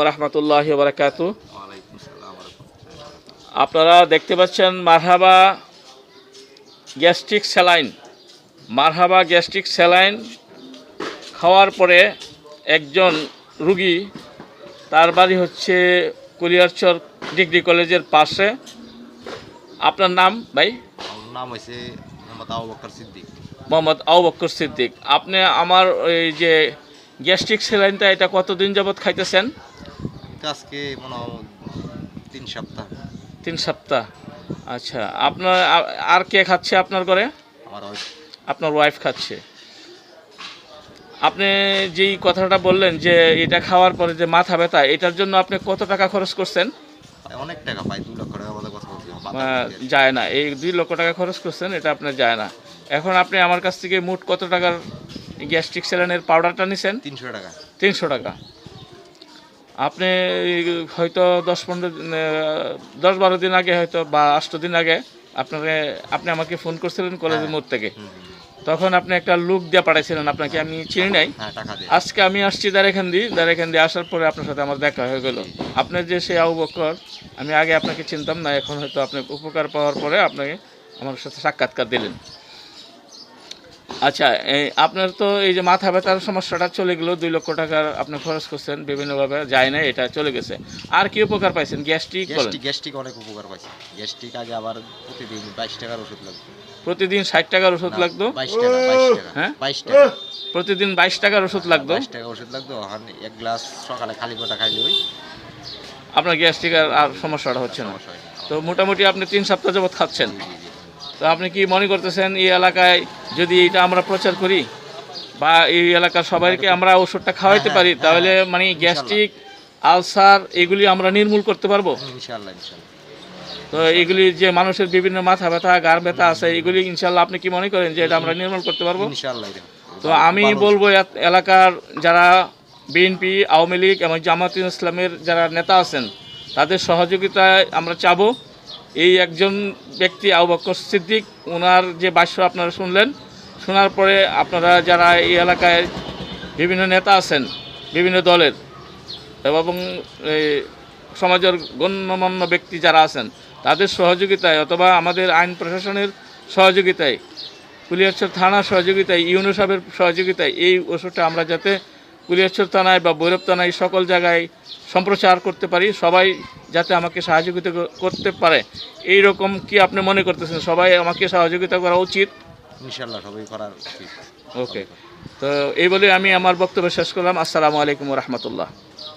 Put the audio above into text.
রাহমাতুল্লাহি ওয়া বারাকাতুহু। আপনারা দেখতে পাচ্ছেন মারহাবা গ্যাস্ট্রিক স্যালাইন। মারহাবা গ্যাস্ট্রিক স্যালাইন খাওয়ার পরে একজন রুগী, তার বাড়ি হচ্ছে কুলিয়ারচর ডিগ্রি কলেজের পাশে। আপনার নাম ভাই? আমার নাম হচ্ছে মোহাম্মদ আবু বকর সিদ্দিক। মোহাম্মদ আবু বকর সিদ্দিক। আপনি আমার এই যে গ্যাস্ট্রিক স্যালাইনটা এটা কতদিন যাবত খাইতেছেন? এটা আজকে মনে হয় 3 সপ্তাহ। 3 সপ্তাহ। আচ্ছা, আপনার আর কে খাচ্ছে আপনার ঘরে? আমার ওয়াইফ। আপনার ওয়াইফ খাচ্ছে। আপনি যেই কথাটা বললেন যে এটা খাওয়ার পরে যে মাথা ব্যথা, এটার জন্য আপনি কত টাকা খরচ করছেন? অনেক টাকা পাই, 2 লক্ষ টাকা মতো কথা বলছি। যায় না, এই 2 লক্ষ টাকা খরচ করছেন, এটা আপনার যায় না। এখন আপনি আমার কাছ থেকে মোট কত টাকার গ্যাস্ট্রিক স্যালাইনের পাউডারটা নিছেন? 300 টাকা। 300 টাকা। আপনি হয়তো 10-12 দিন আগে, হয়তো বা 8 দিন আগে আপনি আমাকে ফোন করছিলেন কলেজের মোড় থেকে। তখন আপনি একটা লুক দিয়ে পাঠাইছিলেন, আপনাকে আমি চিনি নাই। আজকে আমি আসছি দারেখান্দি আসার পরে আপনার সাথে আমার দেখা হয়ে গেল। আপনি যে সেই আবু বকর, আমি আগে আপনাকে চিনতাম না, এখন হয়তো আপনি উপকার পাওয়ার পরে আপনাকে আমার সাথে সাক্ষাৎকার দিলেন। আচ্ছা, আপনার তো এই যে মাথা ব্যথার সমস্যাটা চলে গেল, 2 লক্ষ টাকার আপনি খরচ করছেন, বিভিন্নভাবে যায় না, এটা চলে গেছে। আর কি উপকার পাইছেন? গ্যাস্ট্রিক অনেক উপকার পাইছি। গ্যাস্ট্রিক আগে আবার প্রতিদিন 22 টাকার ওষুধ লাগতো। প্রতিদিন 60 টাকার ওষুধ লাগতো? 22 টাকা। হ্যাঁ, 22 টাকা প্রতিদিন 22 টাকার ওষুধ লাগতো। 22 টাকা ওষুধ লাগতো। আর 1 গ্লাস সকালে খালি পেটে খাইলে ওই আপনার গ্যাস্ট্রিক আর সমস্যাটা হচ্ছে না। তো মোটামুটি আপনি 3 সপ্তাহ যাবত খাচ্ছেন। তো আপনি কি মনে করতেছেন এই এলাকায় যদি এটা আমরা প্রচার করি বা এই এলাকার সবাইকে আমরা ওষুধটা খাওয়াইতে পারি, তাহলে মানে গ্যাস্ট্রিক, আলসার এগুলি আমরা নির্মূল করতে পারবো? ইনশাআল্লাহ। তো এগুলি যে মানুষের বিভিন্ন মাথা ব্যথা, গাড় ব্যথা আছে, এগুলি ইনশাআল্লাহ আপনি কি মনে করেন যে এটা আমরা নির্মূল করতে পারবো? ইনশাআল্লাহ। তো আমি বলবো এলাকার যারা বিএনপি, আওয়ামী লীগ এবং জামায়াতে ইসলামের যারা নেতা আছেন, তাদের সহযোগিতায় আমরা চাবো। এই একজন ব্যক্তি আবু বকর সিদ্দিক, ওনার যে ভাষ্য আপনারা শুনলেন, শোনার পরে আপনারা যারা এই এলাকায় বিভিন্ন নেতা আছেন বিভিন্ন দলের এবং সমাজের গণ্যমান্য ব্যক্তি যারা আছেন, তাদের সহযোগিতায় অথবা আমাদের আইন প্রশাসনের সহযোগিতায়, কুলিয়ারচর থানার সহযোগিতায়, ইউনো সাহেবের সহযোগিতায় এই ওষুধটা আমরা যাতে কুলিয়ারচর থানায় বা ভৈরব থানায় সকল জায়গায় সম্প্রচার করতে পারি, সবাই যাতে আমাকে সহযোগিতা করতে পারে, এই রকম কি আপনি মনে করতেছেন? সবাই আমাকে সহযোগিতা করা উচিত? ইনশাআল্লাহ সবাই করার উচিত। ওকে, তো এই বলে আমি আমার বক্তব্য শেষ করলাম। আসসালামু আলাইকুম ওয়া রাহমাতুল্লাহ।